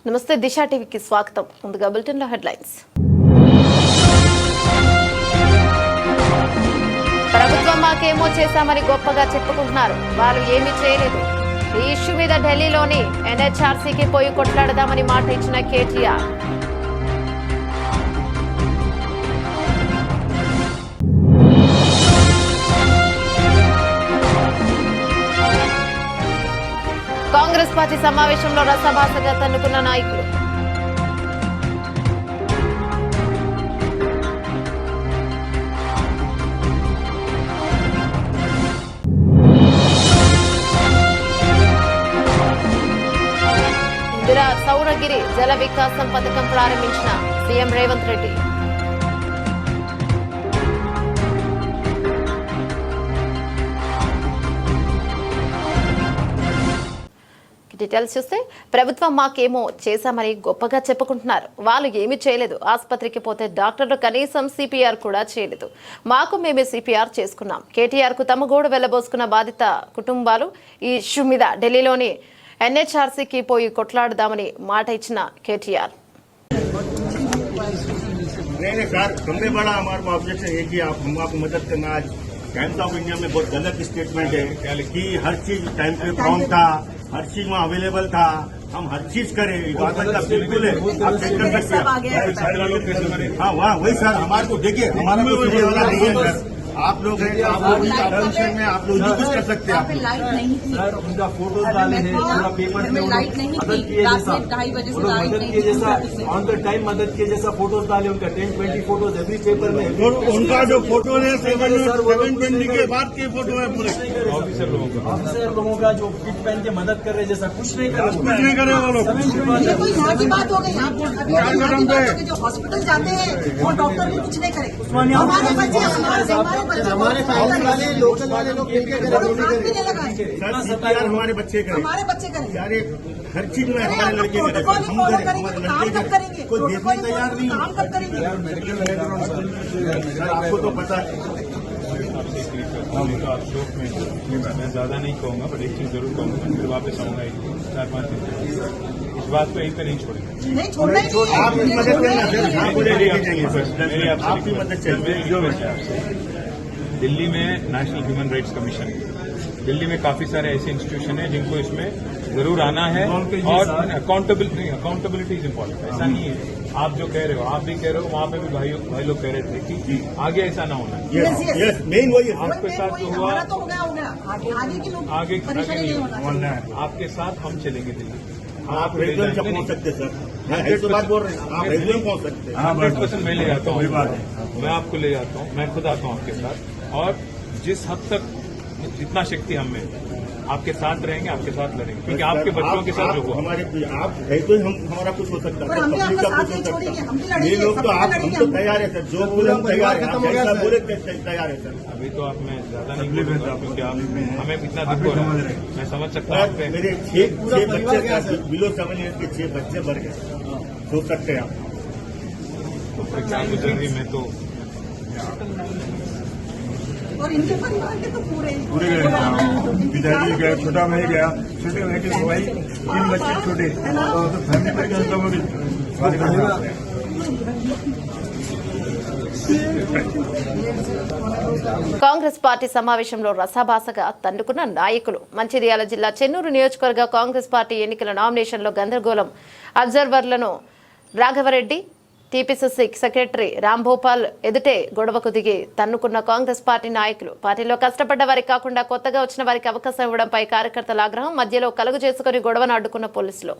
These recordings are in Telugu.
నమస్తే దిశ టీవీకి స్వాగతం. ముందుగా బులెటిన్లో హెడ్లైన్స్. ప్రభుత్వం మాకేమో చేశామని గొప్పగా చెప్పుకుంటున్నారు, వాళ్ళు ఏమీ చేయలేదు. ఈ ఇష్యూ మీద ఢిల్లీలోని ఎన్హెచ్ఆర్సీకి పోయి కొట్లాడదామని మాట ఇచ్చిన కేటీఆర్. కాంగ్రెస్ పార్టీ సమావేశంలో రసభాసగా తన్నుకున్న నాయకులు. ఇందిరా సౌరగిరి జల వికాసం పథకం ప్రారంభించిన సీఎం రేవంత్ రెడ్డి. డీటెయిల్స్ చూస్తే ప్రభుత్వం మాకేమో చేశామని గొప్పగా చెప్పుకుంటున్నారు, వాళ్ళు ఏమీ చేయలేదు. ఆసుపత్రికి పోతే డాక్టర్లు కనీసం సిపిఆర్ కూడా చేయలేదు. మాకు మేమే సిపిఆర్ చేసుకున్నాం. కేటీఆర్ కు తమ గోడు వెళ్లబోసుకున్న బాధిత కుటుంబాలు ఈ ఇష్యూ మీద ఢిల్లీలోని ఎన్హెచ్ఆర్సీకి పోయి కొట్లాడదామని మాట ఇచ్చిన కేటీఆర్. टाइम्स ऑफ इंडिया में बहुत गलत स्टेटमेंट है कि हर चीज टाइम पे प्रॉम्प्ट था, हर चीज वहाँ अवेलेबल था, हम हर चीज करें, इबादत का बिल्कुल है, आप चेक कर सकते हैं। हाँ वहाँ वही सर, हमारे को देखिए हमारा कोई ये वाला नहीं है सर, आप लोग हैं, आप लोग में आप लोग कुछ कर सकते हैं। लाइट नहीं थी सर, उनका फोटोज डाले हैं, पूरा पेपर में लाइट नहीं मदद थी, किए जैसा मदद किए जैसा ऑन द टाइम मदद किए जैसा फोटोज डाले, उनका 10-20 फोटोज एवरी पेपर में। उनका जो फोटो है 720 के बाद के फोटो है पूरे ऑफिसर लोगों का जो किट पहन के मदद कर रहे जैसा कुछ नहीं करे वो लोग। ये कोई यहाँ की बात हो गई, जो हॉस्पिटल जाते हैं वो डॉक्टर भी कुछ नहीं करे। हमारे बच्चे हमारे वाले लोकल वाले लोग हमारे बच्चे करें, यार हर चीज में हमारे लड़के करें, हम हमारे लड़के करेंगे, कोई देखने तैयार नहीं। काम कब करेंगे? आपको तो पता है। आप शोक में मैं ज्यादा नहीं कहूंगा, बट एक चीज जरूर कहूंगा, फिर वापस आऊंगा 4-5 दिन। इस बात को यहीं पे नहीं छोड़ेंगे, नहीं छोड़ना ही नहीं है। आपकी मदद चाहिए, आपकी मदद चाहिए। दिल्ली में national human rights commission, Delhi में काफी सारे ऐसे इंस्टीट्यूशन हैं जिनको इसमें जरूर आना है, और अकाउंटेबिलिटी इज इम्पोर्टेंट। ऐसा नहीं है आप जो कह रहे हो, आप भी कह रहे हो, वहाँ पे भी भाई लोग कह रहे थे कि आगे ऐसा ना होना। मेन वही आपके साथ जो हुआ तो हो गया, आगे नहीं होना। आपके साथ हम चलेंगे दिल्ली। आप रेगुलर जब पहुंच सकते सर, मैं बात बोल रहे हैं, आप रेगुलर पहुंच सकते हैं। 100% मैं ले जाता हूँ, मैं आपको ले जाता हूँ, मैं खुद आता हूँ आपके साथ, और जिस हद तक जितना शक्ति हम में आपके साथ रहेंगे, आपके साथ लड़ेंगे, क्योंकि आपके बच्चों के साथ जो हुआ हमारे आप है तो हम हमारा कुछ हो सकता है, पब्लिक का कुछ हो सकता है। ये लोग तो आप हम तो तैयार है सर, जो बोले हम तैयार है, बोले तैयार है सर। अभी तो आप मैं ज्यादा नहीं बोलूंगा, क्योंकि आप हमें इतना दुख हो रहा है, मैं समझ सकता हूँ। मेरे 6 बच्चे बिलो 7 ईयर के 6 बच्चे मर गए, सोच सकते हैं आप। क्या गुजर रही, मैं तो और इनके परिवार के तो पूरे गए, पिताजी गए, छोटा भाई गया, छोटे भाई के भाई 3 बच्चे छोटे, तो फैमिली पर కాంగ్రెస్ పార్టీ సమావేశంలో రసాభాసగా తన్నుకున్న నాయకులు. మంచిర్యాల జిల్లా చెన్నూరు నియోజకవర్గ కాంగ్రెస్ పార్టీ ఎన్నికల నామినేషన్లో గందరగోళం. అబ్జర్వర్లను రాఘవరెడ్డి, టీపీసీసీ సెక్రటరీ రాంభూపాల్ ఎదుటే గొడవకు దిగి తన్నుకున్న కాంగ్రెస్ పార్టీ నాయకులు. పార్టీలో కష్టపడ్డ వారికి కాకుండా కొత్తగా వచ్చిన వారికి అవకాశం ఇవ్వడంపై కార్యకర్తల ఆగ్రహం. మధ్యలో కలుగు చేసుకుని గొడవను అడ్డుకున్న పోలీసులు.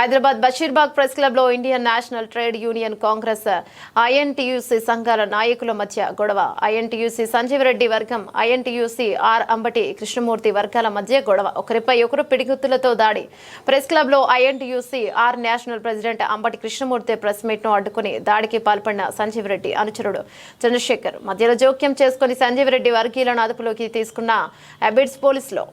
హైదరాబాద్ బషీర్బాగ్ ప్రెస్ క్లబ్ లో Indian national trade union Congress INTUC సంఘాల నాయకుల మధ్య గొడవ. ఐఎన్టీయూసీ సంజీవ్ రెడ్డి వర్గం, ఐఎన్టీయూసీ ఆర్ అంబటి కృష్ణమూర్తి వర్గాల మధ్య గొడవ. ఒకరిపై ఒకరు పిడిగుత్తులతో దాడి. ప్రెస్ క్లబ్ లో ఐఎన్టీయూసీ ఆర్ national president Ambati Krishnamurthy press meet ను అడ్డుకుని దాడికి పాల్పడిన సంజీవ్ రెడ్డి అనుచరుడు చంద్రశేఖర్ మధ్యలో జోక్యం చేసుకుని సంజీవ్ రెడ్డి వర్గీయులను అదుపులోకి తీసుకున్న అబిడ్స్ పోలీసులు.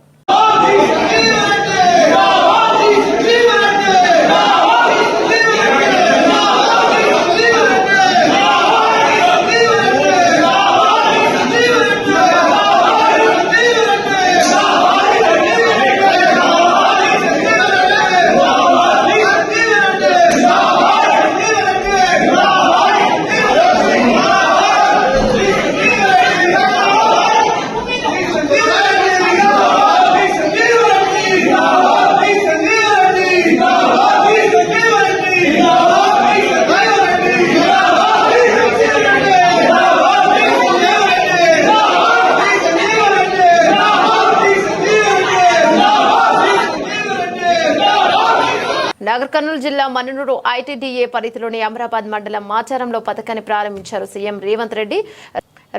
నగర్ కర్నూలు జిల్లా మన్ననూరు ఐటీడీఏ పరిధిలోని అమరాబాద్ మండలం మాచారంలో పథకాన్ని ప్రారంభించారు సీఎం రేవంత్ రెడ్డి.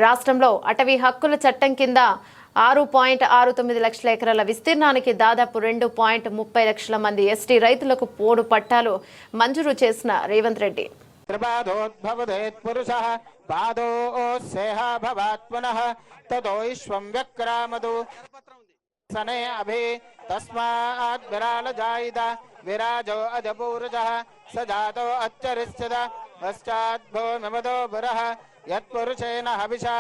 రాష్ట్రంలో అటవీ హక్కుల చట్టం కింద 6.69 లక్షల ఎకరాల విస్తీర్ణానికి దాదాపు 2.30 లక్షల మంది ఎస్టీ రైతులకు పోడు పట్టాలు మంజూరు చేసిన రేవంత్ రెడ్డి. सने अभि तस्मात् विराल जायिता विराजो अजपूर्जः सजातो अच्छरिष्यत पश्चात् भूमिमदो पुरः यत्पुरुषेण हविषा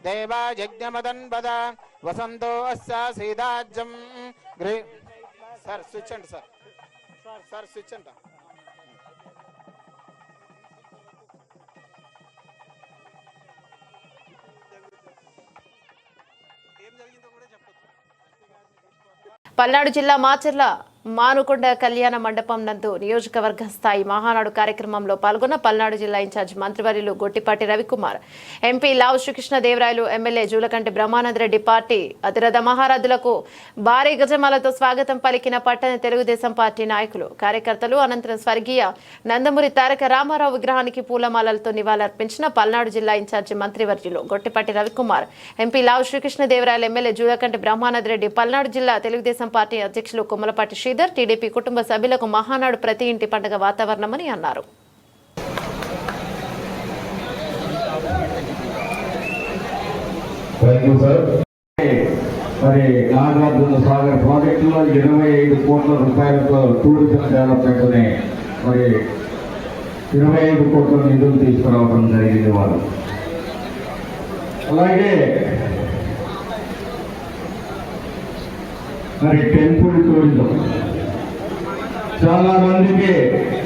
देवा यज्ञमदन्पद वसन्तो अस्यासीदाज्यं गृह सर स्विचंड सर स्विचंड పల్నాడు జిల్లా మాచర్ల మానుకొండ కళ్యాణ మండపం నందు నియోజకవర్గ స్థాయి మహానాడు కార్యక్రమంలో పాల్గొన్న పల్నాడు జిల్లా ఇన్ఛార్జ్ మంత్రివర్యులు గొట్టిపాటి రవికుమార్, ఎంపీ లావు శ్రీకృష్ణదేవరాయలు, ఎమ్మెల్యే జూలకంటి బ్రహ్మానందరెడ్డి పార్టీ అతిరథ మహారథులకు భారీ గజమాలతో స్వాగతం పలికిన పట్టణ తెలుగుదేశం పార్టీ నాయకులు, కార్యకర్తలు. అనంతరం స్వర్గీయ నందమూరి తారక రామారావు విగ్రహానికి పూలమాలలతో నివాళులర్పించిన పల్నాడు జిల్లా ఇన్ఛార్జ్ మంత్రివర్యులు గొట్టిపాటి రవికుమార్, ఎంపీ లావు శ్రీకృష్ణదేవరాయలు, ఎమ్మెల్యే జూలకంటి బ్రహ్మానందరెడ్డి, పల్నాడు జిల్లా తెలుగుదేశం పార్టీ అధ్యక్షులు కొమ్మలపాటి టీడీపీ కుటుంబ సభ్యులకు మహానాడు ప్రతి ఇంటి పండుగ వాతావరణమని అన్నారు. మరి నాగార్జున సాగర్ ప్రాజెక్టులో 25 కోట్ల రూపాయలతో టూరిజం డెవలప్మెంట్ మరి 25 కోట్ల నిధులు తీసుకురావడం జరిగింది వారు. అలాగే మరి టెంపుల్ టూరిజం చాలా మందికి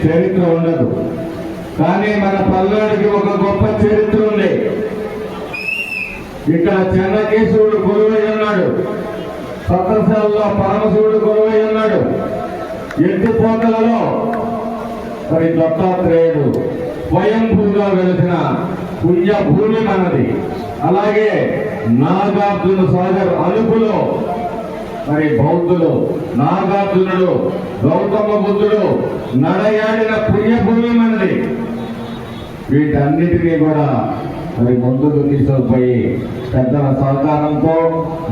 చరిత్ర ఉండదు, కానీ మన పల్నాడుకి ఒక గొప్ప చరిత్ర ఉంది. ఇక్కడ చెన్నకేశవుడు కొలువై ఉన్నాడు, సత్రశాలలో పరమశివుడు కొలువై ఉన్నాడు, ఎత్తిపోతలలో మరి దత్తాత్రేయుడు స్వయంభూగా వెలిసిన పుణ్యభూమి మనది. అలాగే నాగార్జున సాగర్ అలుపులో మరి బౌద్ధులు, నాగార్జునుడు, గౌతమ బుద్ధుడు నడయాడిన పుణ్యభూమి మనది. వీటన్నిటినీ కూడా మరి ముందుకు తీసుకుపోయి పెద్దల సహకారంతో,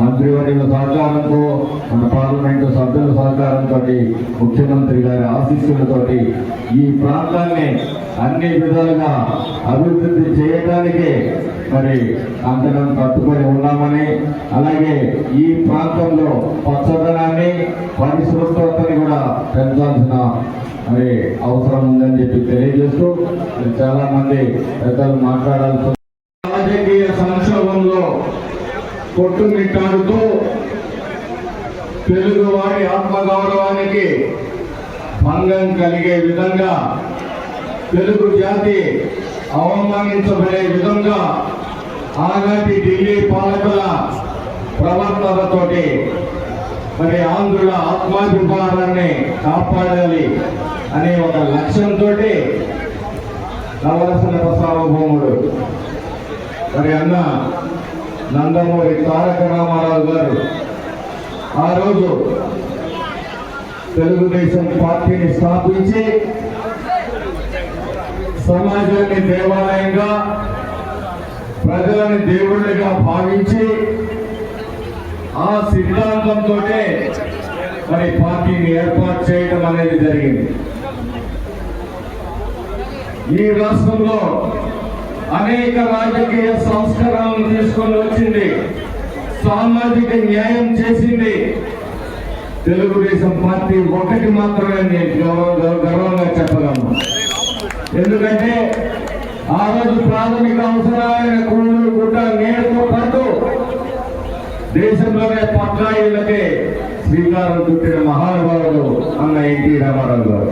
మంత్రివర్యుల సహకారంతో, మన పార్లమెంటు సభ్యుల సహకారంతో, ముఖ్యమంత్రి గారి ఆశీస్సులతోటి ఈ ప్రాంతాన్ని అన్ని విధాలుగా అభివృద్ధి చేయడానికి మరి అంతరం కట్టుకొని ఉన్నామని, అలాగే ఈ ప్రాంతంలో పచ్చదనాన్ని, పరిశుభ్రతని కూడా పెంచాల్సిన మరి అవసరం ఉందని చెప్పి తెలియజేస్తూ చాలా మంది పెద్దలు మాట్లాడాల్సి రాజకీయ సంక్షోభంలో కొట్టుమిట్టాడుతూ తెలుగువాడి ఆత్మగౌరవానికి భంగం కలిగే విధంగా, తెలుగు జాతి అవమానించబడే విధంగా ఆనాటి ఢిల్లీ పాలకుల ప్రవర్తనతోటి మరి ఆంధ్రుల ఆత్మాభిమానాన్ని కాపాడాలి అనే ఒక లక్ష్యంతో నవరసన సార్వభౌముడు మరి అన్న నందమూరి తారక రామారావు గారు ఆ రోజు తెలుగుదేశం పార్టీని స్థాపించి సమాజాన్ని దేవాలయంగా ప్రజలని దేవుళ్ళుగా భావించి ఆ సిద్ధాంతంతో మరి పార్టీని ఏర్పాటు చేయడం అనేది జరిగింది. ఈ రాష్ట్రంలో అనేక రాజకీయ సంస్కరణలు తీసుకొని వచ్చింది, సామాజిక న్యాయం చేసింది. తెలుగుదేశం పార్టీ ఒకటి మాత్రమే నేను గర్వంగా చెప్పగలను. ఎందుకంటే ఆ రోజు ప్రాథమిక అవసరాలైన కూడు గుడ్డ నీరుతో పాటు దేశంలోనే పక్కా ఇళ్లకే శ్రీకారం చుట్టిన మహానుభావుడు అన్న ఎన్టీ రామారావు గారు.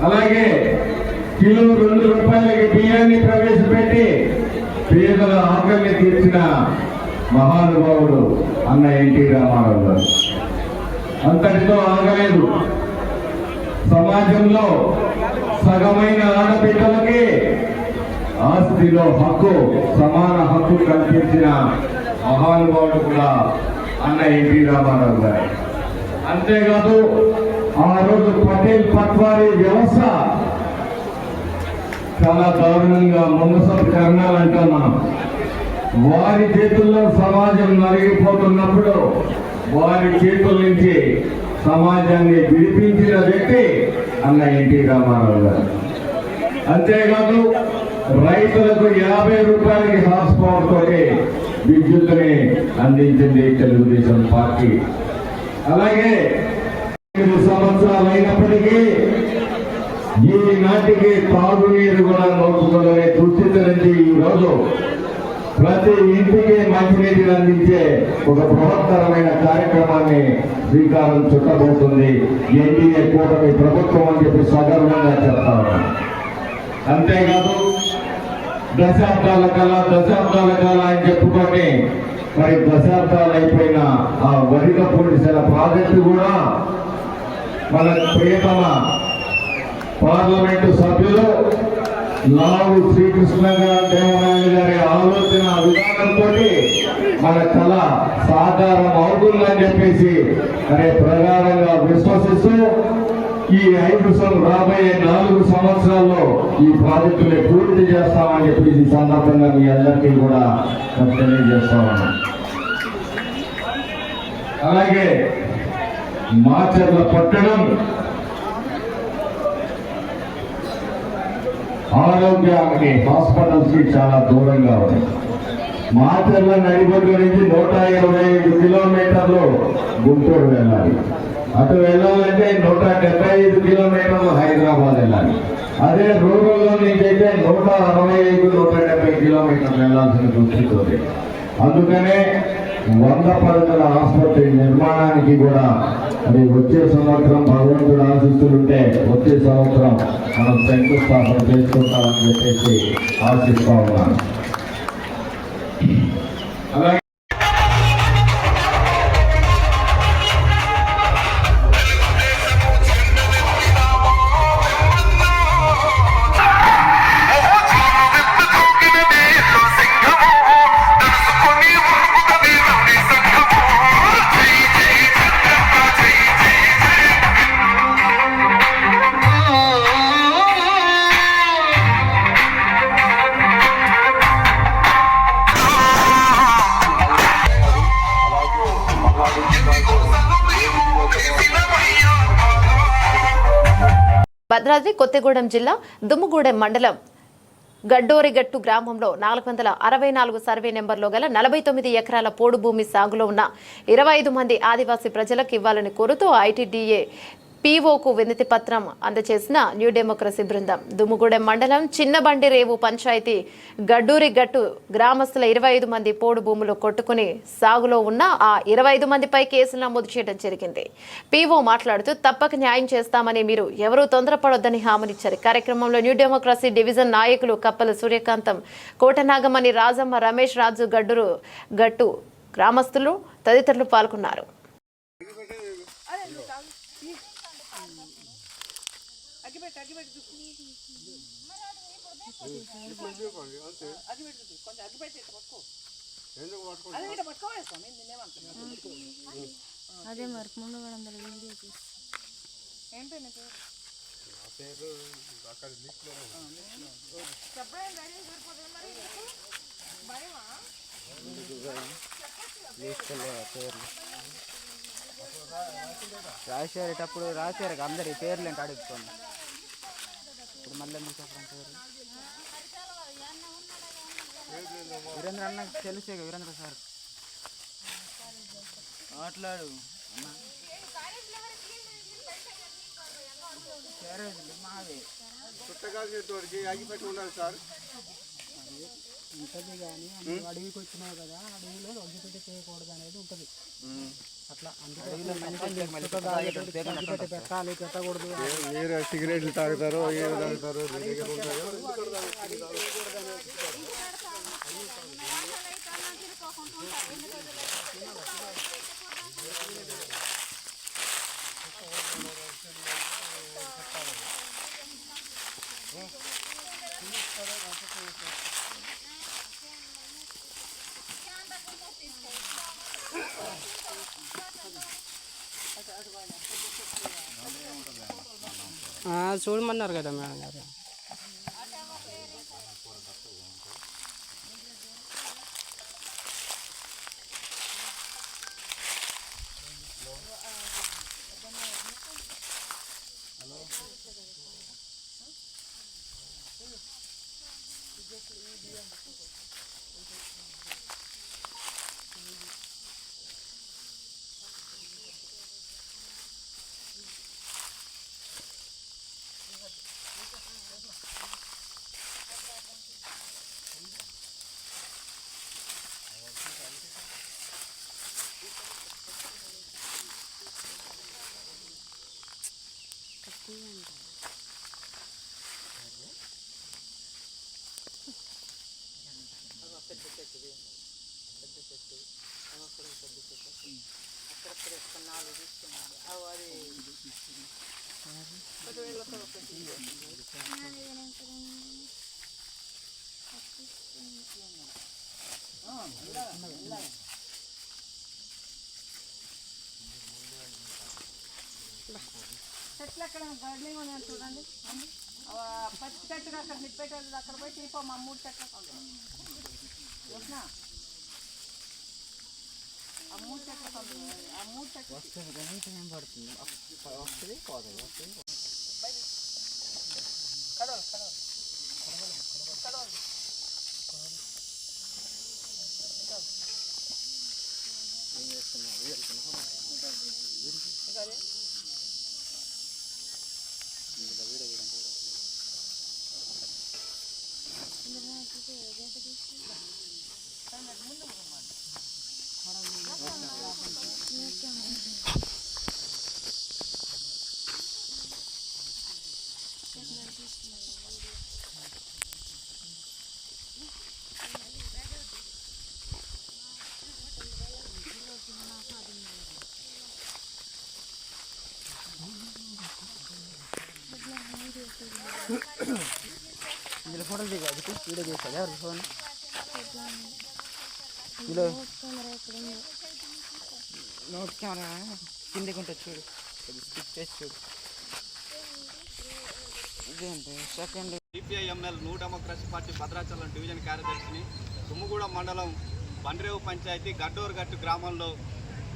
అలాగే కిలో 2 రూపాయలకి బియ్యాన్ని ప్రవేశపెట్టి పేదల ఆకలిని తీర్చిన మహానుభావుడు అన్న ఎన్టీ రామారావు గారు. అంతటితో ఆగలేదు. సమాజంలో సగమైన ఆడబిడ్డలకి ఆస్తిలో హక్కు, సమాన హక్కు కల్పించిన మహానుభావుడు కూడా అన్న ఎన్టీ రామారావు గారు. అంతేకాదు ఆ రోజు పటేల్ పట్వారీ వ్యవస్థ చాలా దారుణంగా ముందస్తు కరణాలంటాం మనం. వారి చేతుల్లో సమాజం నలిగిపోతున్నప్పుడు వారి చేతుల నుంచి సమాజాన్ని విడిపించిన వ్యక్తి అన్న ఎన్టీ రామారావు గారు. అంతేకాదు రైతులకు 50 రూపాయలకి హార్స్ పవర్ తోటి విద్యుత్తుని అందించింది తెలుగుదేశం పార్టీ. అలాగే 5 సంవత్సరాలు అయినప్పటికీ ఈనాటికి తాగునీరు కూడా నోచుకోలేని దుస్థితి నుంచి ఈరోజు ప్రతి ఇంటికి మంచినీటిని అందించే ఒక బృహత్తరమైన కార్యక్రమాన్ని శ్రీకారం చుట్టబోతుంది ఎన్డీఏ కూటమి ప్రభుత్వం అని చెప్పి సగర్వంగా చెప్తా ఉన్నాను. అంతేకాదు దశాబ్దాల కాల అని చెప్పుకొని మరి దశాబ్దాలు అయిపోయిన ఆ వరిక పొడిసెల ప్రాజెక్టు కూడా మన ప్రియతమ పార్లమెంటు సభ్యులు లావు శ్రీకృష్ణదేవరాయలు గారి ఆలోచన విధానంతో మన కళ సాకారం అవుతుందని చెప్పేసి అనే ప్రకారంగా విశ్వసిస్తూ ఈ రాబోయే 4 సంవత్సరాల్లో ఈ ప్రాజెక్టుని పూర్తి చేస్తామని చెప్పి ఈ సందర్భంగా మీ అందరికీ కూడా తెలియజేస్తామని. అలాగే మాచర్ల పట్టణం ఆరోగ్యానికి హాస్పిటల్స్ కి చాలా దూరంగా ఉంది. మాచర్ల నడిబొడ్డు నుంచి 125 కిలోమీటర్లు గుంటూరు వెళ్ళాలి. అటు వెళ్ళాలంటే 175 కిలోమీటర్లు హైదరాబాద్ వెళ్ళాలి. అదే రూరల్లో నుంచి అయితే 165-170 కిలోమీటర్లు వెళ్లాల్సిన దుస్థితి ఉంది. అందుకనే 100 పడకల ఆసుపత్రి నిర్మాణానికి కూడా అది వచ్చే సంవత్సరం భగవంతుడు ఆశిస్తుంటే వచ్చే సంవత్సరం మనం శంకుస్థాపన చేసుకుంటామని చెప్పేసి ఆశిస్తా ఉన్నాను. అలాగే భద్రాద్రి కొత్తగూడెం జిల్లా దుమ్ముగూడెం మండలం గడ్డోరిగట్టు గ్రామంలో 464 సర్వే నెంబర్లో గల 49 ఎకరాల పోడు భూమి సాగులో ఉన్న 25 మంది ఆదివాసీ ప్రజలకు ఇవ్వాలని కోరుతూ ఐటీడీఏ పీఓకు వినతి పత్రం అందజేసిన న్యూ డెమోక్రసీ బృందం. దుమ్ముగూడెం మండలం చిన్నబండి రేవు పంచాయతీ గడ్డూరిగట్టు గ్రామస్తుల 25 మంది పోడు భూములు కొట్టుకుని సాగులో ఉన్న ఆ 25 మందిపై కేసులు నమోదు చేయడం జరిగింది. పీఓ మాట్లాడుతూ తప్పక న్యాయం చేస్తామని, మీరు ఎవరూ తొందరపడొద్దని హామీనిచ్చారు. కార్యక్రమంలో న్యూ డెమోక్రసీ డివిజన్ నాయకులు కప్పల సూర్యకాంతం, కోటనాగమణి, రాజమ్మ, రమేష్, రాజు, గట్టు గ్రామస్తులు తదితరులు పాల్గొన్నారు. అదే మరి 300 వీడియో చేసి రాసేటప్పుడు రాశారు అందరి పేర్లు ఏంటి అడుగుతాను ఇప్పుడు మళ్ళీ ఎందుకు చెప్పడం పేరు వీరేంద్ర అన్న తెలిసే వీరేంద్ర సార్ మాట్లాడు మాది పుట్టకాలతోడికి ఆగిపెట్టి ఉండాలి సార్ ఉంటుంది కానీ అడవికి వచ్చినావు కదా అడవిలో అగ్గిపెట్టి చేయకూడదు అనేది ఉంటుంది అట్లా అందుకే పెట్టాలి పెట్టకూడదు మీరు సిగరెట్లు తాగుతారు ఏమి తాగుతారు చూడమన్నారు కదా మేడం గారు చెట్లు అక్కడ గార్డెనింగ్ ఉన్నాయని చూడండి పచ్చి చెట్టుగా అక్కడ నిప్పెట్టేది అక్కడ పోయి తీపమ్మా 3 చెట్లు వస్తున్నా ఆ 3 చెట్లు వస్తుంది కానీ టైం పడుతుంది వస్తుంది పోతుంది వస్తుంది ఏం చేస్తున్నా ఇందులో ఫోటోలు దిగాలి వీడియో చేస్తుంది ఎవరు ఫోన్ ఇందులో నోట్ కెమెరా కిందకి ఉంటుంది చూడు స్టిక్ చేసి చూడు ఇదేంటి second CPIML new democracy party Bhadrachalam division కార్యదర్శిని తుమ్ముగూడ మండలం బండ్రేవు పంచాయతీ గడ్డూరుగట్టు గ్రామంలో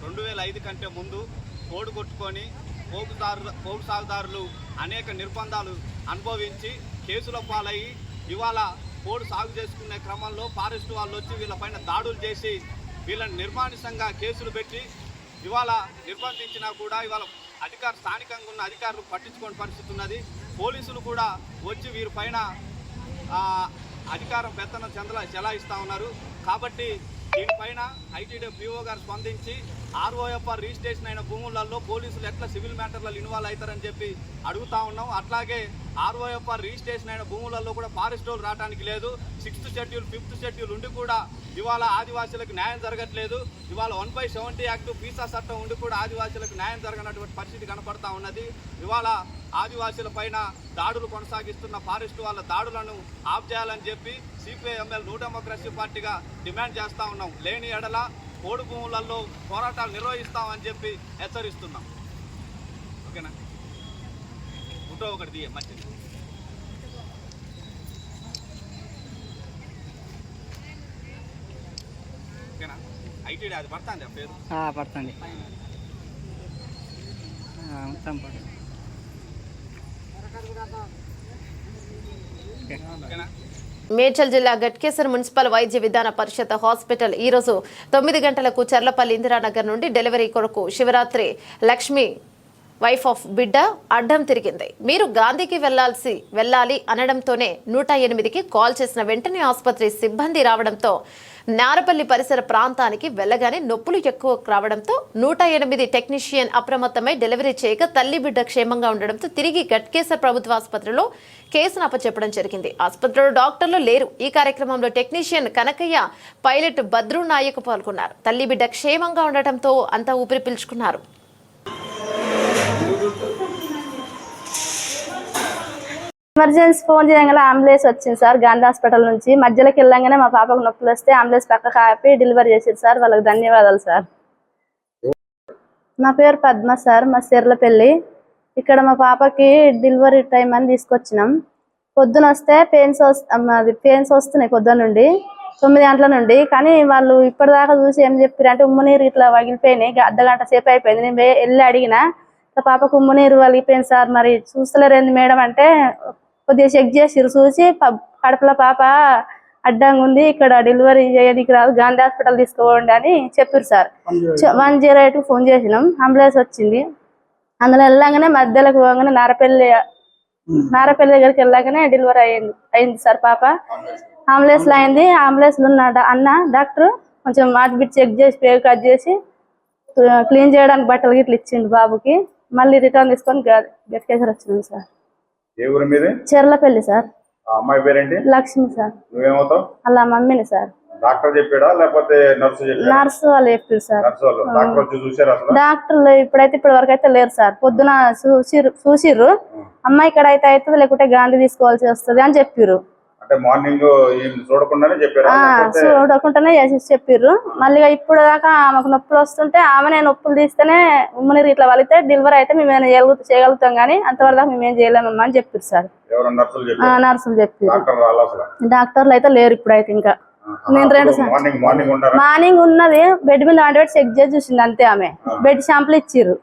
2005 కంటే ముందు కోడు కొట్టుకొని పోగు సాగుదారులు అనేక నిర్బంధాలు అనుభవించి కేసుల పాలయ్యి ఇవాళ పోడు సాగు చేసుకునే క్రమంలో ఫారెస్ట్ వాళ్ళు వచ్చి వీళ్ళపైన దాడులు చేసి వీళ్ళని నిర్మానుషంగా కేసులు పెట్టి ఇవాళ నిర్బంధించినా కూడా ఇవాళ స్థానికంగా ఉన్న అధికారులు పట్టించుకోని పరిస్థితి ఉన్నది. పోలీసులు కూడా వచ్చి వీరిపైన అధికారం పెత్తనం చెలాయిస్తూ ఉన్నారు. కాబట్టి దీనిపైన ఐటీడీ పిఓ గారు స్పందించి ఆర్ఓఎఫ్ఆర్ రిజిస్ట్రేషన్ అయిన భూములలో పోలీసులు ఎట్లా సివిల్ మ్యాటర్లలో ఇన్వాల్వ్ అవుతారని చెప్పి అడుగుతా ఉన్నాం. అట్లాగే ఆర్ఓఎఫ్ఆర్ రిజిస్ట్రేషన్ అయిన భూములలో కూడా ఫారెస్ట్ వాళ్ళు రావడానికి లేదు. 6th షెడ్యూల్ 5th షెడ్యూల్ ఉండి కూడా ఇవాళ ఆదివాసీలకు న్యాయం జరగట్లేదు. ఇవాళ 1/70 యాక్ట్ పీసా చట్టం ఉండి కూడా ఆదివాసీలకు న్యాయం జరగనటువంటి పరిస్థితి కనపడతా ఉన్నది. ఇవాళ ఆదివాసీల పైన దాడులు కొనసాగిస్తున్న ఫారెస్ట్ వాళ్ళ దాడులను ఆఫ్ చేయాలని చెప్పి సిపిఐఎంఎల్ న్యూ డెమోక్రసీ పార్టీగా డిమాండ్ చేస్తూ ఉన్నాం. లేని ఎడల పోడు భూములలో పోరాటాలు నిర్వహిస్తామని చెప్పి హెచ్చరిస్తున్నాం. ఓకేనా? ఫోటో ఒకటి తీయ మంచిది. ఓకేనా? ఐటీడీ అది పడుతుంది ఆ పేరు పడుతుంది. ఓకేనా? మేడ్చల్ జిల్లా గట్కేసర్ మున్సిపల్ వైద్య విధాన పరిషత్ హాస్పిటల్ ఈ రోజు 9 గంటలకు చర్లపల్లి ఇందిరానగర్ నుండి డెలివరీ కొరకు శివరాత్రి లక్ష్మి వైఫ్ ఆఫ్ బిడ్డ అడ్డం తిరిగింది. మీరు గాంధీకి వెళ్ళాలి అనడంతోనే 108కి కాల్ చేసిన వెంటనే ఆసుపత్రి సిబ్బంది రావడంతో నారపల్లి పరిసర ప్రాంతానికి వెళ్లగానే నొప్పులు ఎక్కువ రావడంతో 108 టెక్నీషియన్ అప్రమత్తమై డెలివరీ చేయగా తల్లి బిడ్డ క్షేమంగా ఉండడంతో తిరిగి గట్కేసర్ ప్రభుత్వ ఆసుపత్రిలో కేసును అప్పచెప్పడం జరిగింది. ఆసుపత్రిలో డాక్టర్లు లేరు. ఈ కార్యక్రమంలో టెక్నీషియన్ కనకయ్య, పైలట్ భద్రు నాయక్ పాల్గొన్నారు. తల్లి బిడ్డ క్షేమంగా ఉండటంతో అంతా ఊపిరి పీల్చుకున్నారు. ఎమర్జెన్సీ ఫోన్ చేయగానే అంబులెన్స్ వచ్చింది సార్. గాంధీ హాస్పిటల్ నుంచి మధ్యలోకి వెళ్ళంగానే మా పాపకు నొప్పులు వస్తే అంబులెన్స్ పక్కకు ఆపి డెలివరీ చేశారు సార్. వాళ్ళకి ధన్యవాదాలు సార్. నా పేరు పద్మ సార్, మా చెర్లపల్లి. ఇక్కడ మా పాపకి డెలివరీ టైం అని తీసుకొచ్చినాం. పొద్దున వస్తే పెయిన్స్ వస్తున్నాయి పొద్దున్న నుండి 9 గంటల నుండి. కానీ వాళ్ళు ఇప్పటిదాకా చూసి ఏం చెప్పారు అంటే ఉమ్మనీరు ఇట్లా వగిలిపోయినాయి. అర్ధగంట సేపు అయిపోయింది. నేను వెళ్ళి అడిగిన పాపకు ఉమ్మనీరు వలిగిపోయింది సార్, మరి చూస్తలేరేంది మేడం అంటే కొద్దిగా చెక్ చేసిరు. చూసి కడుపులో పాప అడ్డంగా ఉంది, ఇక్కడ డెలివరీ చేయడానికి రాదు, గాంధీ హాస్పిటల్ తీసుకోండి అని చెప్పారు సార్. 108 ఫోన్ చేసినాం. అంబులెన్స్ వచ్చింది. అందులో వెళ్ళగానే మధ్యలోకి పోగానే నారపల్లి దగ్గరికి వెళ్ళగానే డెలివరీ అయింది సార్. పాప అంబులెన్స్ లో అయింది. అంబులెన్స్ లో ఉన్న అన్న డాక్టర్ కొంచెం హార్ట్ బీట్ చెక్ చేసి పేరు కట్ చేసి క్లీన్ చేయడానికి బట్టలు గిట్ల ఇచ్చిండు బాబుకి. మళ్ళీ రిటర్న్ తీసుకొని గట్కేసర్ వచ్చినాం సార్. ఏ ఊరు మీది? చెర్లపల్లి సార్. అమ్మాయి పేరేంటి? లక్ష్మి సార్. నువ్వేమవుతావు? అలా మమ్మీని సార్. డాక్టర్ చెప్పాడా లేకపోతే నర్సు చెప్పాడా? నర్సు వాళ్ళు చెప్పారు సార్. డాక్టర్ వచ్చి చూసారు అసలు? డాక్టర్లు ఇప్పటి వరకు అయితే లేరు సార్. పొద్దున చూసిర్రు అమ్మాయి ఇక్కడ అయితే అవుతుంది లేకుంటే గాంధీ తీసుకోవాల్సి వస్తుంది అని చెప్పారు. అంటే మార్నింగ్ చూడకుండానే చెప్పారు? చూడకుండానే చెప్పారు. మళ్ళీ ఇప్పుడు దాకా ఆమెకు నొప్పులు వస్తుంటే ఆమెనే నొప్పులు తీస్తేనే ఉమ్మనీరు ఇట్లా వలితే డెలివరీ అయితే మేము చేయగలుగుతాం కానీ అంతవరకు మేమేం చేయలేమమ్మా అని చెప్పారు సార్. నర్సులు చెప్పారు. డాక్టర్లు అయితే లేరు ఇప్పుడైతే. ఇంకా నేను మార్నింగ్ ఉన్నది బెడ్ మీద ఆడబెట్టి చెక్ చేసి చూసింది అంతే. ఆమె బెడ్ షాంపుల్ ఇచ్చిర్రు.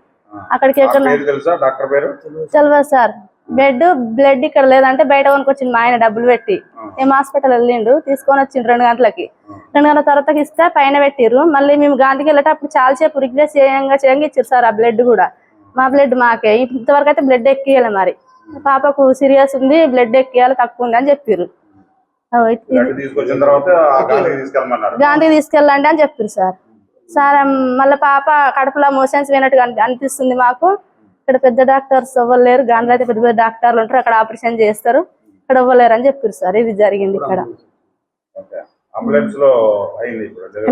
అక్కడికి ఎక్కడ తెలియదు సార్. బెడ్ బ్లడ్ ఇక్కడ లేదంటే బయట కొనుకొచ్చింది మా ఆయన డబ్బులు పెట్టి. మేము హాస్పిటల్ వెళ్ళిండు, తీసుకొని వచ్చిండు 2 గంటలకి. 2 గంటల తర్వాత ఇస్తే పైన పెట్టిర్రు. మళ్ళీ మేము గాంధీకి వెళ్ళేటప్పుడు చాలాసేపు రిక్వెస్ట్ చేయంగా ఇచ్చారు సార్. ఆ బ్లడ్ కూడా మా బ్లడ్ మాకే. ఇంతవరకు అయితే బ్లడ్ ఎక్కియాలి. మరి పాపకు సీరియస్ ఉంది, బ్లడ్ ఎక్కియాలి, తక్కువ ఉంది అని చెప్పారు. గాంధీ తీసుకెళ్ళండి అని చెప్పారు సార్. సార్ మళ్ళీ పాప కడుపులో మోషన్స్ పోయినట్టుగా అనిపిస్తుంది మాకు. ఇక్కడ పెద్ద డాక్టర్స్ ఇవ్వలేరు. గాంధీ అయితే పెద్ద పెద్ద డాక్టర్లు ఉంటారు, అక్కడ ఆపరేషన్ చేస్తారు, ఇక్కడ ఇవ్వలేరు అని చెప్పారు సార్. ఇది జరిగింది ఇక్కడ.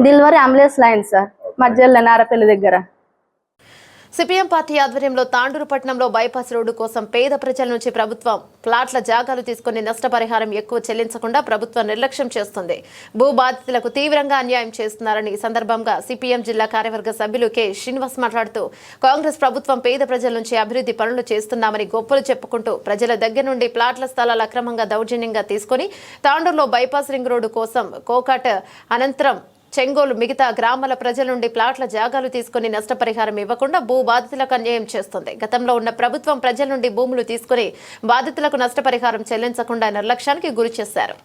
డెలివరీ అంబులెన్స్ లో అయింది సార్, మధ్యలో నారపల్లి దగ్గర. సిపిఎం పార్టీ ఆధ్వర్యంలో తాండూరు పట్టణంలో బైపాస్ రోడ్డు కోసం పేద ప్రజల నుంచి ప్రభుత్వం ప్లాట్ల జాగాలు తీసుకుని నష్టపరిహారం ఎక్కువ చెల్లించకుండా ప్రభుత్వం నిర్లక్ష్యం చేస్తుంది. భూ బాధితులకు తీవ్రంగా అన్యాయం చేస్తున్నారని ఈ సందర్భంగా సిపిఎం జిల్లా కార్యవర్గ సభ్యులు కె శ్రీనివాస్ మాట్లాడుతూ కాంగ్రెస్ ప్రభుత్వం పేద ప్రజల నుంచి అభివృద్ధి పనులు చేస్తున్నామని గొప్పలు చెప్పుకుంటూ ప్రజల దగ్గర నుండి ప్లాట్ల స్థలాలు అక్రమంగా దౌర్జన్యంగా తీసుకుని తాండూరులో బైపాస్ రింగ్ రోడ్డు కోసం కోకాట్ అనంతరం చెంగోలు మిగతా గ్రామాల ప్రజల నుండి ప్లాట్ల జాగాలు తీసుకుని నష్టపరిహారం ఇవ్వకుండా భూ బాధితులకు అన్యాయం చేస్తుంది. గతంలో ఉన్న ప్రభుత్వం ప్రజల నుండి భూములు తీసుకుని బాధితులకు నష్టపరిహారం చెల్లించకుండా నిర్లక్ష్యానికి గురి చేశారు.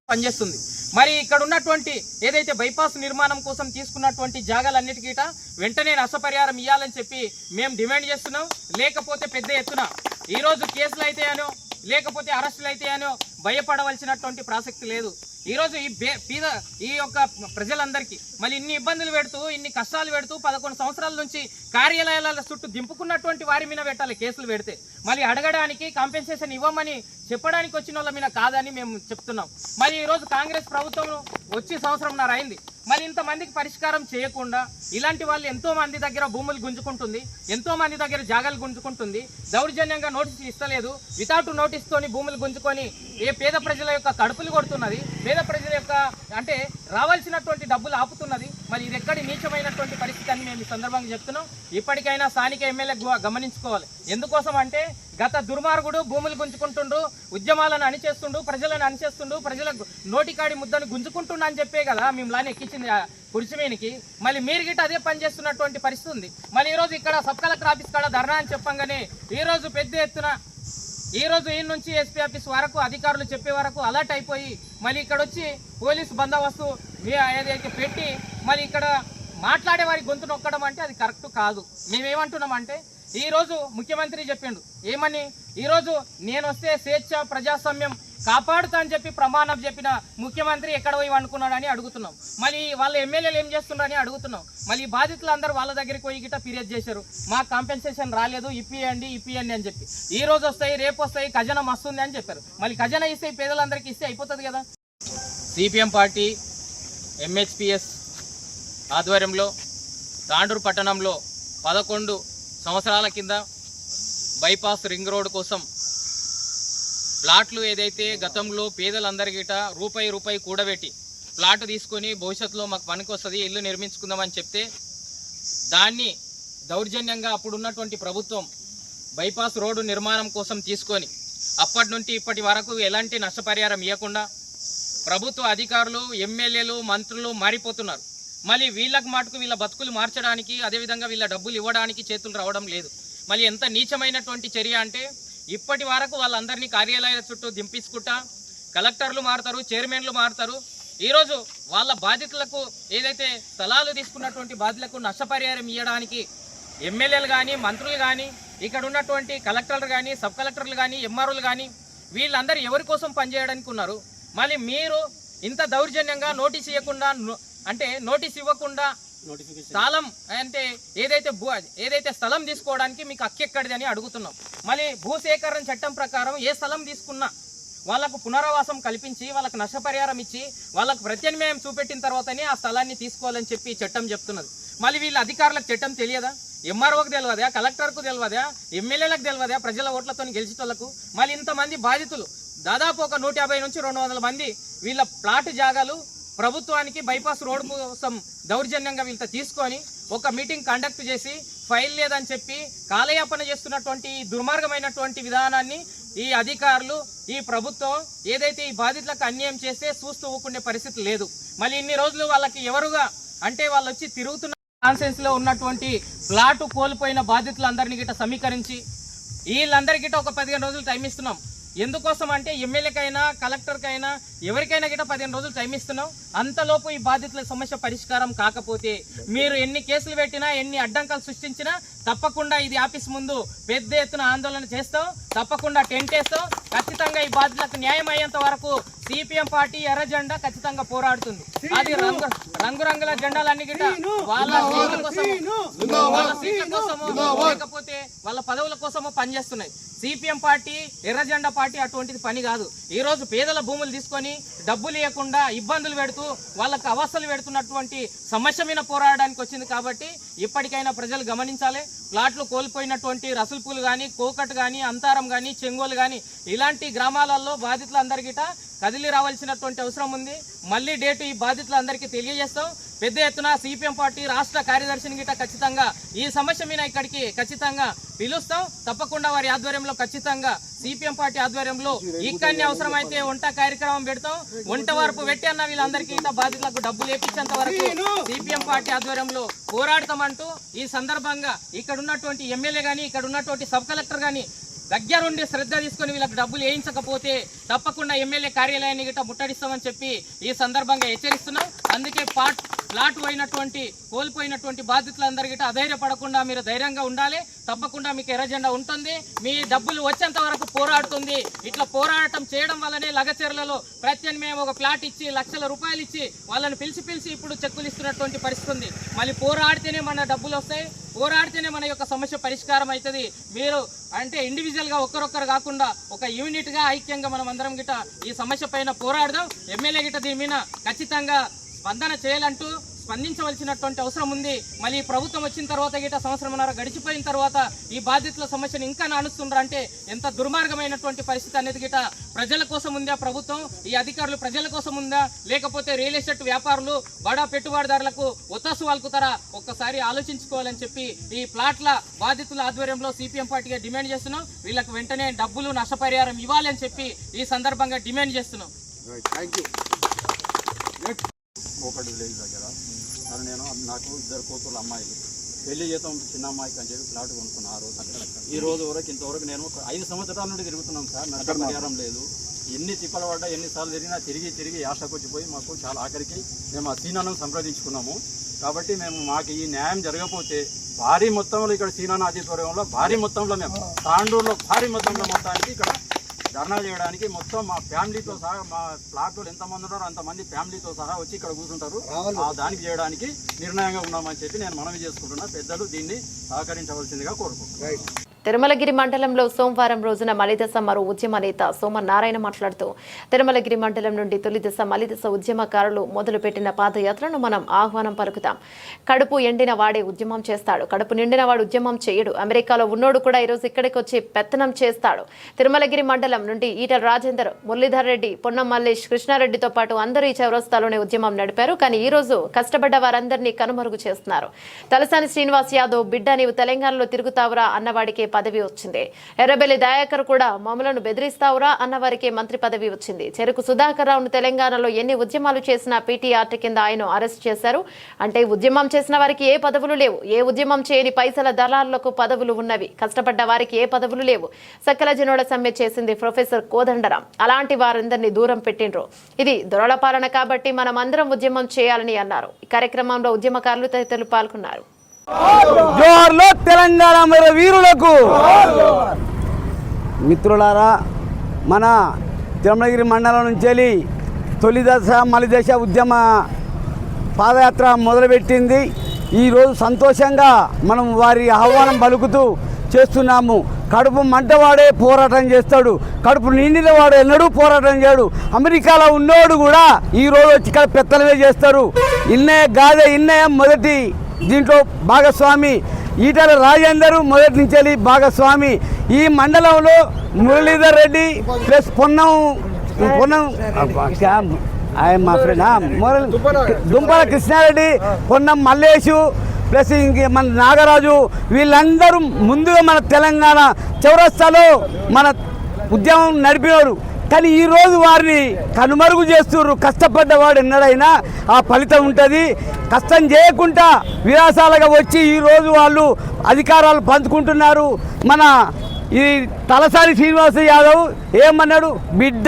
పనిచేస్తుంది. మరి ఇక్కడ ఉన్నటువంటి ఏదైతే బైపాస్ నిర్మాణం కోసం తీసుకున్నటువంటి జాగాలన్నిటికీ వెంటనే నష్టపరిహారం ఇవ్వాలని చెప్పి మేము డిమాండ్ చేస్తున్నాం. లేకపోతే పెద్ద ఎత్తున ఈరోజు కేసులు అయితాయనో లేకపోతే అరెస్టులు అయితాయనో భయపడవలసినటువంటి ప్రసక్తి లేదు. ఈరోజు ఈ యొక్క ప్రజలందరికీ మళ్ళీ ఇన్ని ఇబ్బందులు పెడుతూ ఇన్ని కష్టాలు పెడుతూ 11 సంవత్సరాల నుంచి కార్యాలయాల చుట్టూ దింపుకున్నటువంటి వారి మీద పెట్టాలి కేసులు పెడితే. మళ్ళీ అడగడానికి కాంపెన్సేషన్ ఇవ్వమని చెప్పడానికి వచ్చిన వాళ్ళ మీద కాదని మేము చెప్తున్నాం. మరి ఈరోజు కాంగ్రెస్ ప్రభుత్వం వచ్చి 1.5 సంవత్సరం అయింది. మరి ఇంతమందికి పరిష్కారం చేయకుండా ఇలాంటి వాళ్ళు ఎంతో మంది దగ్గర భూములు గుంజుకుంటుంది, ఎంతో మంది దగ్గర జాగాలు గుంజుకుంటుంది, దౌర్జన్యంగా నోటీసులు ఇస్తలేదు, వితౌట్ నోటీస్తోని భూములు గుంజుకొని పేద ప్రజల యొక్క కడుపులు కొడుతున్నది, పేద ప్రజల యొక్క అంటే రావాల్సినటువంటి డబ్బులు ఆపుతున్నది. మరి ఇది ఎక్కడి నీచమైనటువంటి పరిస్థితి అని మేము ఈ సందర్భంగా చెప్తున్నాం. ఇప్పటికైనా స్థానిక ఎమ్మెల్యే గమనించుకోవాలి. ఎందుకోసం అంటే గత దుర్మార్గుడు భూములు గుంజుకుంటుండు, ఉద్యమాలను అణిచేస్తుండు, ప్రజలను అణిచేస్తుండు, ప్రజల నోటికాడి ముద్దను గుంజుకుంటుండు అని చెప్పే కదా మేము లాని ఎక్కించింది కుర్చీమీనికి. మళ్ళీ మీరు గిట్ట అదే పని చేస్తున్నటువంటి పరిస్థితి ఉంది. మళ్ళీ ఈరోజు ఇక్కడ సబ్ కలెక్టర్ ఆఫీస్ కాడ ధర్నా అని చెప్పంగానే ఈరోజు పెద్ద ఎత్తున ఈరోజు ఈ నుంచి ఎస్పీ ఆఫీస్ వరకు అధికారులు చెప్పే వరకు అలర్ట్ అయిపోయి మళ్ళీ ఇక్కడ వచ్చి పోలీసు బందోబస్తు ఏదైతే పెట్టి మళ్ళీ ఇక్కడ మాట్లాడే వారి గొంతు నొక్కడం అంటే అది కరెక్ట్ కాదు. మేమేమంటున్నామంటే ఈరోజు ముఖ్యమంత్రి చెప్పిండు ఏమని, ఈరోజు నేను వస్తే స్వేచ్ఛ ప్రజాస్వామ్యం కాపాడుతా అని చెప్పి ప్రమాణం చెప్పిన ముఖ్యమంత్రి ఎక్కడ పోయి అనుకున్నాడని అడుగుతున్నాం. మళ్ళీ వాళ్ళ ఎమ్మెల్యేలు ఏం చేస్తున్నారని అడుగుతున్నాం. మళ్ళీ బాధితులు అందరూ వాళ్ళ దగ్గరికి పోయి గిట్ట ఫిర్యాదు చేశారు, మాకు కాంపెన్సేషన్ రాలేదు, ఇప్పియండి అని చెప్పి. ఈ రోజు వస్తాయి, రేపు వస్తాయి, ఖజానా మస్తుంది అని చెప్పారు. మళ్ళీ ఖజానా ఇస్తే పేదలందరికీ ఇస్తే అయిపోతుంది కదా. సిపిఎం పార్టీ ఎంహెచ్పిఎస్ ఆధ్వర్యంలో తాండూరు పట్టణంలో 11 సంవత్సరాల కింద బైపాస్ రింగ్ రోడ్ కోసం ప్లాట్లు ఏదైతే గతంలో పేదలందరికీ రూపాయి కూడబెట్టి ప్లాట్ తీసుకొని భవిష్యత్తులో మాకు పనికి వస్తుంది, ఇల్లు నిర్మించుకుందామని చెప్తే దాన్ని దౌర్జన్యంగా అప్పుడున్నటువంటి ప్రభుత్వం బైపాస్ రోడ్డు నిర్మాణం కోసం తీసుకొని అప్పటి నుండి ఇప్పటి వరకు ఎలాంటి నష్టపరిహారం ఇవ్వకుండా ప్రభుత్వ అధికారులు, ఎమ్మెల్యేలు, మంత్రులు మారిపోతున్నారు. మళ్ళీ వీళ్ళకి మాటకు వీళ్ళ బతుకులు మార్చడానికి, అదేవిధంగా వీళ్ళ డబ్బులు ఇవ్వడానికి చేతులు రావడం లేదు. మళ్ళీ ఎంత నీచమైనటువంటి చర్య అంటే ఇప్పటి వరకు వాళ్ళందరినీ కార్యాలయాల చుట్టూ దింపించుకుంటా కలెక్టర్లు మారుతారు, చైర్మన్లు మారుతారు. ఈరోజు వాళ్ళ బాధితులకు ఏదైతే స్థలాలు తీసుకున్నటువంటి బాధితులకు నష్టపరిహారం ఇవ్వడానికి ఎమ్మెల్యేలు కానీ, మంత్రులు కానీ, ఇక్కడ ఉన్నటువంటి కలెక్టర్లు కానీ, సబ్ కలెక్టర్లు కానీ, ఎంఆర్ఓలు కానీ వీళ్ళందరూ ఎవరి కోసం పనిచేయడానికి ఉన్నారు? మళ్ళీ మీరు ఇంత దౌర్జన్యంగా నోటీస్ ఇవ్వకుండా అంటే నోటీస్ ఇవ్వకుండా స్థలం అంటే ఏదైతే స్థలం తీసుకోవడానికి మీకు హక్కెక్కడిది అని అడుగుతున్నాం. మళ్ళీ భూసేకరణ చట్టం ప్రకారం ఏ స్థలం తీసుకున్నా వాళ్ళకు పునరావాసం కల్పించి వాళ్ళకు నష్టపరిహారం ఇచ్చి వాళ్ళకు ప్రత్యామ్నాయం చూపెట్టిన తర్వాతనే ఆ స్థలాన్ని తీసుకోవాలని చెప్పి చట్టం చెప్తున్నది. మళ్ళీ వీళ్ళ అధికారులకు చట్టం తెలియదా? ఎంఆర్ఓకి తెలియదా? కలెక్టర్కు తెలియదా? ఎమ్మెల్యేలకు తెలియదా? ప్రజల ఓట్లతో గెలిచేటోళ్లకు. మళ్ళీ ఇంతమంది బాధితులు దాదాపు ఒక 150 నుంచి 200 మంది వీళ్ళ ప్లాట్ జాగాలు ప్రభుత్వానికి బైపాస్ రోడ్ కోసం దౌర్జన్యంగా వీళ్ళతో తీసుకొని ఒక మీటింగ్ కండక్ట్ చేసి ఫైల్ లేదని చెప్పి కాలయాపన చేస్తున్నటువంటి దుర్మార్గమైనటువంటి విధానాన్ని ఈ అధికారులు, ఈ ప్రభుత్వం ఏదైతే ఈ బాధితులకు అన్యాయం చేస్తే చూస్తూ ఊరుకునే పరిస్థితి లేదు. మళ్ళీ ఇన్ని రోజులు వాళ్ళకి ఎవరుగా అంటే వాళ్ళు వచ్చి తిరుగుతున్న కాన్సెన్స్ లో ఉన్నటువంటి ప్లాటు కోల్పోయిన బాధితులందరినీ గిట్ట సమీకరించి వీళ్ళందరికీ ఒక 15 రోజులు టైం ఇస్తున్నాం. ఎందుకోసం అంటే ఎమ్మెల్యేకైనా, కలెక్టర్కైనా, ఎవరికైనా గిట్ట 15 రోజులు టైం ఇస్తున్నాం. అంతలోపు ఈ బాధితుల సమస్య పరిష్కారం కాకపోతే మీరు ఎన్ని కేసులు పెట్టినా, ఎన్ని అడ్డంకాలు సృష్టించినా తప్పకుండా ఇది ఆఫీస్ ముందు పెద్ద ఎత్తున ఆందోళన చేస్తాం, తప్పకుండా టెంట్ వేస్తాం. ఖచ్చితంగా ఈ బాధితులకు న్యాయం అయ్యేంత వరకు సిపిఎం పార్టీ ఎర్ర జెండా ఖచ్చితంగా పోరాడుతుంది. అది రంగురంగుల జెండాలన్నీ గిట్ట వాళ్ళ సీట్ల కోసమో లేకపోతే వాళ్ళ పదవుల కోసమో పనిచేస్తున్నాయి. సిపిఎం పార్టీ, ఎర్ర జెండా పార్టీ అటువంటిది పని కాదు. ఈ రోజు పేదల భూములు తీసుకొని డబ్బులు ఇవ్వకుండా ఇబ్బందులు పెడుతూ వాళ్ళకు అవస్థలు పెడుతున్నటువంటి సమస్య మీద పోరాడడానికి వచ్చింది. కాబట్టి ఇప్పటికైనా ప్రజలు గమనించాలి. ప్లాట్లు కోల్పోయినటువంటి రసూల్పూలు కానీ, కోకట్ కానీ, అంతారం కానీ, చెంగోలు కానీ ఇలాంటి గ్రామాలలో బాధితులందరికీ కదిలి రావాల్సినటువంటి అవసరం ఉంది. మళ్ళీ డేటు ఈ బాధితులందరికీ తెలియజేస్తాం. పెద్ద ఎత్తున సిపిఎం పార్టీ రాష్ట్ర కార్యదర్శిని గిట్ట ఖచ్చితంగా ఈ సమస్య మీద ఇక్కడికి ఖచ్చితంగా పిలుస్తాం. తప్పకుండా వారి ఆధ్వర్యంలో ఖచ్చితంగా సిపిఎం పార్టీ ఆధ్వర్యంలో ఇక్కడిని అవసరమైతే వంట కార్యక్రమం పెడతాం. వంట వరపు పెట్టి అన్న వీళ్ళందరికీ బాధితులకు డబ్బులు వేపించేంత వరకు సిపిఎం పార్టీ ఆధ్వర్యంలో పోరాడతామంటూ ఈ సందర్భంగా ఇక్కడ ఉన్నటువంటి ఎమ్మెల్యే కానీ, ఇక్కడ ఉన్నటువంటి సబ్ కలెక్టర్ కానీ దగ్గరుండి శ్రద్ధ తీసుకొని వీళ్ళకి డబ్బులు వేయించకపోతే తప్పకుండా ఎమ్మెల్యే కార్యాలయాన్ని గిట్ట ముట్టడిస్తామని చెప్పి ఈ సందర్భంగా హెచ్చరిస్తున్నాం. అందుకే ప్లాట్ కోల్పోయినటువంటి బాధితులందరి గిట్ట అధైర్యపడకుండా మీరు ధైర్యంగా ఉండాలి. తప్పకుండా మీకు ఎర్ర జెండా ఉంటుంది. మీ డబ్బులు వచ్చేంత వరకు పోరాడుతుంది. ఇట్లా పోరాటం చేయడం వల్లనే లగచెర్లలో ప్రత్యామ్నాయం ఒక ప్లాట్ ఇచ్చి లక్షల రూపాయలు ఇచ్చి వాళ్ళని పిలిచి ఇప్పుడు చెక్కులు ఇస్తున్నటువంటి పరిస్థితి ఉంది. మళ్ళీ పోరాడితేనే మన డబ్బులు వస్తాయి, పోరాడితేనే మన యొక్క సమస్య పరిష్కారం అవుతుంది. మీరు అంటే ఇండివిజువల్ గా ఒక్కరొక్కరు కాకుండా ఒక యూనిట్ గా ఐక్యంగా మనం అందరం గిట్ట ఈ సమస్య పైన పోరాడదాం. ఎమ్మెల్యే గిట్ట దీని మీద ఖచ్చితంగా స్పందన చేయాలంటూ స్పందించవలసినటువంటి అవసరం ఉంది. మళ్ళీ ప్రభుత్వం వచ్చిన తర్వాత గిట సంవత్సరంన్నర గడిచిపోయిన తర్వాత ఈ బాధితుల సమస్యను ఇంకా నానుస్తుండ్రా అంటే ఎంత దుర్మార్గమైనటువంటి పరిస్థితి అనేది గిట ప్రజల కోసం ఉందా ప్రభుత్వం, ఈ అధికారులు ప్రజల కోసం ఉందా, లేకపోతే రియల్ ఎస్టేట్ వ్యాపారులు బడా పెట్టుబడిదారులకు ఒత్తాసు వాల్కుతారా? ఒక్కసారి ఆలోచించుకోవాలని చెప్పి ఈ ప్లాట్ల బాధితుల ఆధ్వర్యంలో సిపిఎం పార్టీగా డిమాండ్ చేస్తున్నాం. వీళ్ళకి వెంటనే డబ్బులు నష్టపరిహారం ఇవ్వాలని చెప్పి ఈ సందర్భంగా డిమాండ్ చేస్తున్నాం. ఒకటి విలేజ్ దగ్గర మరి నేను నాకు 2 కూతుర్ల అమ్మాయిలు పెళ్లి జీతం చిన్న అమ్మాయికి అని చెప్పి ప్లాట్ కొనుక్కున్నా. ఆ రోజు ఈ రోజు వరకు ఇంతవరకు నేను 5 సంవత్సరాల నుండి తిరుగుతున్నాం సార్. నాకు పరిహారం లేదు. ఎన్ని తిప్పలు పడ్డా ఎన్నిసార్లు తిరిగినా తిరిగి యాసకొచ్చిపోయి మాకు చాలా ఆఖరికి మేము ఆ సీనాను సంప్రదించుకున్నాము. కాబట్టి మాకు ఈ న్యాయం జరగకపోతే భారీ మొత్తంలో ఇక్కడ సీనాన ఆదిత్యవర్గంలో భారీ మొత్తంలో మేము తాండూరులో భారీ మొత్తంలో మొత్తానికి ఇక్కడ ధర్నా చేయడానికి మొత్తం మా ఫ్యామిలీతో సహా మా ప్లాట్లో ఎంతమంది ఉన్నారో అంతమంది ఫ్యామిలీతో సహా వచ్చి ఇక్కడ కూర్చుంటారు. దానికి చేయడానికి నిర్ణయంగా ఉన్నామని చెప్పి నేను మనవి చేసుకుంటున్నా. పెద్దలు దీన్ని సహకరించవలసిందిగా కోరుకుంటున్నాను. తిరుమలగిరి మండలంలో సోమవారం రోజున మలిదశ మరో ఉద్యమ నేత సోమనారాయణ మాట్లాడుతూ తిరుమలగిరి మండలం నుండి తొలిదశ మలిదశ ఉద్యమకారులు మొదలుపెట్టిన పాదయాత్రను మనం ఆహ్వానం పలుకుతాం. కడుపు ఎండిన వాడే ఉద్యమం చేస్తాడు, కడుపు నిండిన వాడు ఉద్యమం చేయడు. అమెరికాలో ఉన్నోడు కూడా ఈరోజు ఇక్కడికి వచ్చి పెత్తనం చేస్తాడు. తిరుమలగిరి మండలం నుండి ఈటల రాజేందర్, మురళీధర్ రెడ్డి, పొన్నం మల్లేష్, కృష్ణారెడ్డితో పాటు అందరూ ఈ చౌరస్తాలోనే ఉద్యమం నడిపారు. కానీ ఈ రోజు కష్టపడ్డ వారందరినీ కనుమరుగు చేస్తున్నారు. తలసాని శ్రీనివాస్ యాదవ్ బిడ్డ నీవు తెలంగాణలో తిరుగుతావురా అన్నవాడికి పదవి వచ్చింది. ఎర్రబెల్లి దయాకర్ కూడా మమ్మలను బెదిరిస్తావురా అన్నవారికి మంత్రి పదవి వచ్చింది. చెరుకు సుధాకర్ రావును తెలంగాణలో ఎన్ని ఉద్యమాలు చేసినా పీటీఆర్ట్ కింద ఆయన అరెస్ట్ చేశారు. అంటే ఉద్యమం చేసిన వారికి ఏ పదవులు లేవు, ఏ ఉద్యమం చేయని పైసల దళారులకు పదవులు ఉన్నవి. కష్టపడ్డ వారికి ఏ పదవులు లేవు. సకల జనుల సమ్మె చేసింది ప్రొఫెసర్ కోదండరాం. అలాంటి వారందరినీ దూరం పెట్టిండ్రు. ఇది దొరల పాలన కాబట్టి మనం అందరం ఉద్యమం చేయాలని అన్నారు. ఈ కార్యక్రమంలో ఉద్యమకారులు తదితరులు పాల్గొన్నారు. జోహార్లో తెలంగాణ మరి వీరులకు. మిత్రులారా, మన తిరుమలగిరి మండలం నుంచి తొలి దశ మలి దశ ఉద్యమ పాదయాత్ర మొదలుపెట్టింది. ఈరోజు సంతోషంగా మనం వారి ఆహ్వానం పలుకుతూ చేస్తున్నాము. కడుపు మంటవాడే పోరాటం చేస్తాడు, కడుపు నిండిన వాడు ఎన్నడూ పోరాటం చేయడు. అమెరికాలో ఉన్నోడు కూడా ఈరోజు వచ్చి ఇక్కడ పెత్తనమే చేస్తారు. ఇన్నయ్య మొదటి దీంట్లో భాగస్వామి, ఈటల రాజేందర్ మొదటి నుంచి భాగస్వామి. ఈ మండలంలో మురళీధర్ రెడ్డి ప్లస్ పొన్నం మా ఫ్రెండ్ దుంపల కృష్ణారెడ్డి, పొన్నం మల్లేషు ప్లస్ ఇంక మన నాగరాజు, వీళ్ళందరూ ముందుగా మన తెలంగాణ చౌరస్తాలో మన ఉద్యమం నడిపినారు. కానీ ఈరోజు వారిని కనుమరుగు చేస్తున్నారు. కష్టపడ్డవాడు ఎన్నడైనా ఆ ఫలితం ఉంటుంది. కష్టం చేయకుండా విలాసాలుగా వచ్చి ఈరోజు వాళ్ళు అధికారాలు పంచుకుంటున్నారు. మన ఈ తలసాని శ్రీనివాస యాదవ్ ఏమన్నాడు, బిడ్డ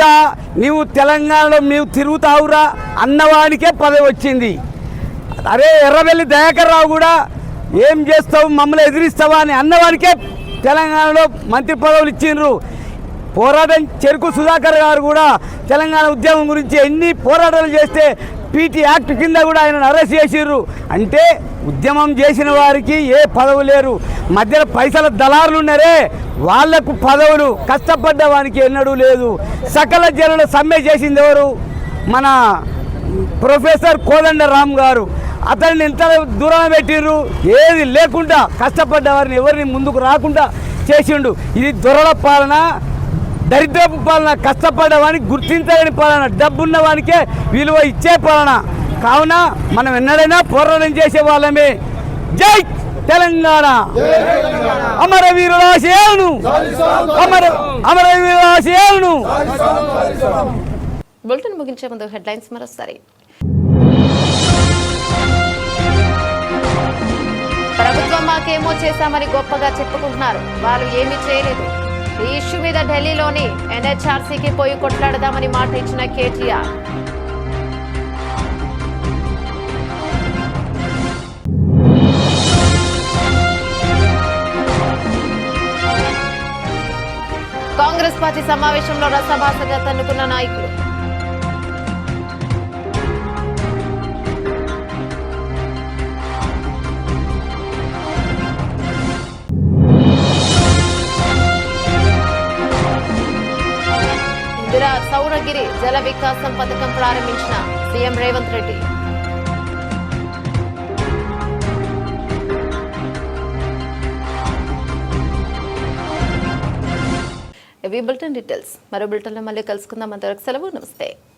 నీవు తెలంగాణలో నీవు తిరుగుతావురా అన్నవాడికే పదవి వచ్చింది. అరే ఎర్రబెల్లి దయాకర్ రావు కూడా ఏం చేస్తావు మమ్మల్ని ఎదిరిస్తావా అని అన్నవాడికే తెలంగాణలో మంత్రి పదవులు ఇచ్చిండ్రు. పోరాటం చెరుకు సుధాకర్ గారు కూడా తెలంగాణ ఉద్యమం గురించి ఎన్ని పోరాటాలు చేస్తే పీటీ యాక్ట్ కింద కూడా ఆయన అరెస్ట్ చేసిర్రు. అంటే ఉద్యమం చేసిన వారికి ఏ పదవు లేరు. మధ్యలో పైసల దళారులు ఉన్నారే వాళ్లకు పదవులు, కష్టపడ్డ వానికి ఎన్నడూ లేదు. సకల జనుల సమ్మె చేసింది ఎవరు? మన ప్రొఫెసర్ కోదండరాం గారు. అతన్ని ఎంత దూరం పెట్టిర్రు, ఏది లేకుండా కష్టపడ్డ వారిని ఎవరిని ముందుకు రాకుండా చేసిండు. ఇది దొరల పాలన, దరిద్రపు పాలన. కష్టపడ్డవానికి గుర్తించలేని పాలన, డబ్బున్న వానికే విలువ ఇచ్చే పాలన. కావున మనం ఎన్నడైనా పోరాటం చేసే వాళ్ళమే. జై తెలంగాణ, అమరవీరుల ఆశయాలను, అమరవీరుల ఆశయాలను. బులెటిన్ ముగించే ముందు హెడ్లైన్స్ మరోసారి. ప్రభుత్వం మాకేమో చేశామని గొప్పగా చెప్పుకుంటున్నారు, వాళ్ళు ఏమీ చేయలేదు. ఈ ఇష్యూ మీద ఢిల్లీలోని ఎన్హెచ్ఆర్సీకి పోయి కొట్లాడదామని మాట ఇచ్చిన కేటీఆర్. కాంగ్రెస్ పార్టీ సమావేశంలో రసభాసగా తన్నుకున్న నాయకులు. సౌరగిరి జల వికాసం పథకం ప్రారంభించిన సీఎం రేవంత్ రెడ్డి. ఇవి బులెటిన్ డీటెయిల్స్. మరో బులెటిన్లో మళ్ళీ కలుసుకుందాం. అంతవరకు సెలవు. నమస్తే.